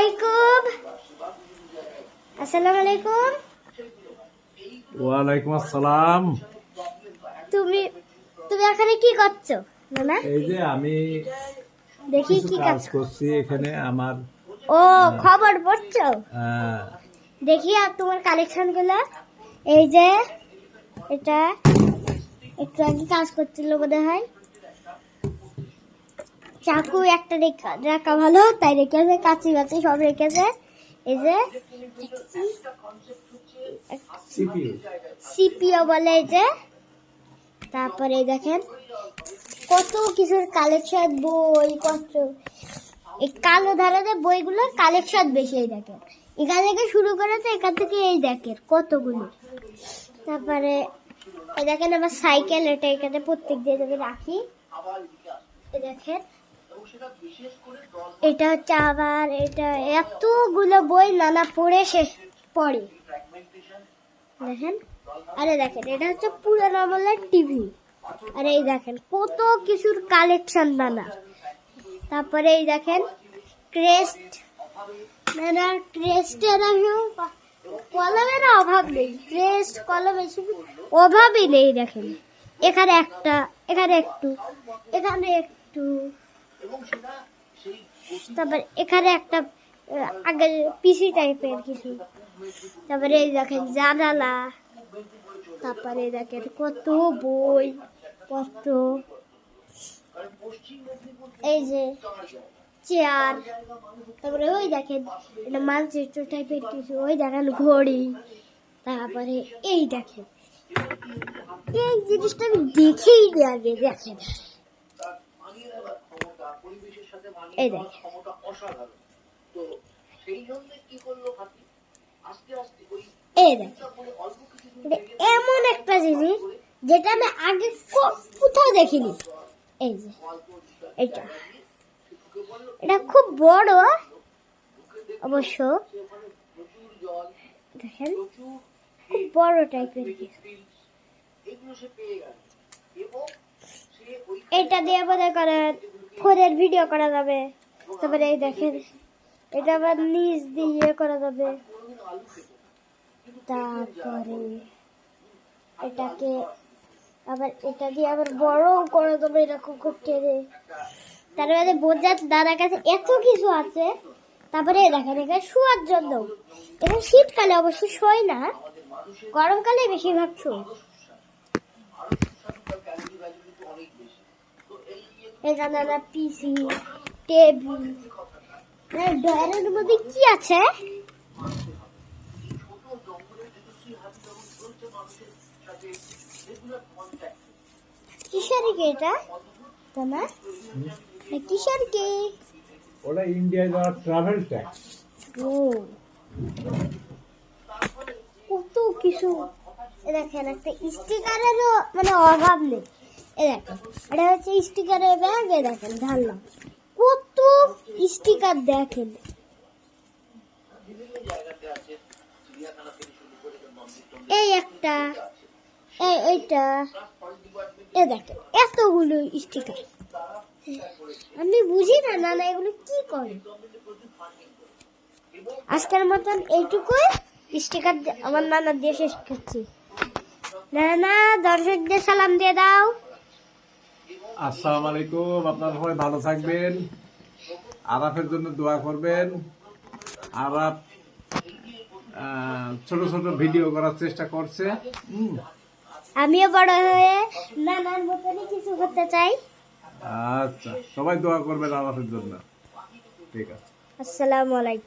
আলাইকুম। আসসালামু আলাইকুম। ওয়ালাইকুম আসসালাম। তুমি তুমি এখানে কি করছো মামা? এই যে আমি দেখি কি কাজ করছি এখানে আমার। ও খবর পড়ছো? আহ, দেখি আর তোমার কালেকশন গুলো। এই যে এটা একটু আগে কাজ করছিল মনে হয়। চাকু একটা রাখা ভালো, তাই রেখেছে, কাঁচি বাচি সব রেখেছে। এই যে সিপিও বলে এই যে। তারপরে দেখেন কত কিছুর কালেকশন, বই কত। এই কালো ধারাতে বইগুলোর কালেকশন বেশি। এই দেখেন এখান থেকে শুরু করে তো এখান থেকে এই দেখেন কতগুলো। তারপরে এই দেখেন আমার সাইকেল, এটা এখানে প্রত্যেক দিন আমি রাখি। এই দেখেন এটা হচ্ছে আবার এটা এতগুলো বই নানা পড়ে শেষ পড়ে দেখেন। আরে দেখেন এটা হচ্ছে পুরানো আমলের টিভি। আর এই দেখেন কত কিছুর কালেকশন নানা। তারপরে এই দেখেন ক্রেস্ট, নানা ক্রেস্টের কলমের অভাব নেই। ক্রেস্ট কলমের অভাবই নেই। দেখেন এখানে একটা, এখানে একটু, এখানে একটু, তারপর এখানে একটা আগে পিসি টাইপের কিছু। তারপরে এই দেখেন জানালা। তারপরে দেখেন কত বই, কত এই যে চেয়ার। তারপরে ওই দেখেন এটা মানচিত্র টাইপের কিছু। ওই দেখেন ঘড়ি। তারপরে এই দেখেন এই জিনিসটা আমি দেখেই আগে দেখেন। এই দেখেন এই দেখেন এমন একটা জিনিস যেটা আমি আগে কোথাও দেখিনি। এই যে এটা এটা খুব বড় অবশ্য। দেখেন খুব বড় টাইপের কিছু। এটা দিয়ে বোধ করে ফোনের ভিডিও করা যাবে। তারপরে এই দেখেন এটা আবার নিচ দিয়ে করা যাবে। তারপরে এটাকে আবার এটা দিয়ে আবার বড় করা যাবে এরকম করতে। তারপরে বোঝার দাদার কাছে এত কিছু আছে। তারপরে দেখেন এখানে শোয়ার জন্য, এখানে শীতকালে অবশ্য শোয় না, গরমকালে বেশিরভাগ শোয়। এখানে নানা পিসি, টেবিল। ডয়ারের মধ্যে কি আছে? কিসের কি এটা তোমার? কিসের কি? ওটা ইন্ডিয়ায় যাওয়ার ট্রাভেল ট্যাক্স। ও কত কিছু। দেখেন একটা স্টিকারেরও মানে অভাব নেই। এ দেখেন এটা হচ্ছে স্টিকারের ব্যাগ। এ দেখেন ঢাললাম কত স্টিকার। দেখেন এই একটা, এইটা, এ দেখেন এতগুলো স্টিকার। আমি বুঝি না নানা এগুলো কি করে। আজকের মতন এইটুকুই স্টিকার আমার নানা দিয়ে শেষ করছি। নানা দর্শকদের সালাম দিয়ে দাও। আসসালামু আলাইকুম। আপনারা সবাই ভালো থাকবেন। আরাফের জন্য দোয়া করবেন। আরাফ ছোট ছোট ভিডিও করার চেষ্টা করছে। আমিও বড় হয়ে নানার মতনই কিছু করতে চাই। আচ্ছা, সবাই দোয়া করবেন আরাফের জন্য। ঠিক আছে। আসসালামু আলাইকুম।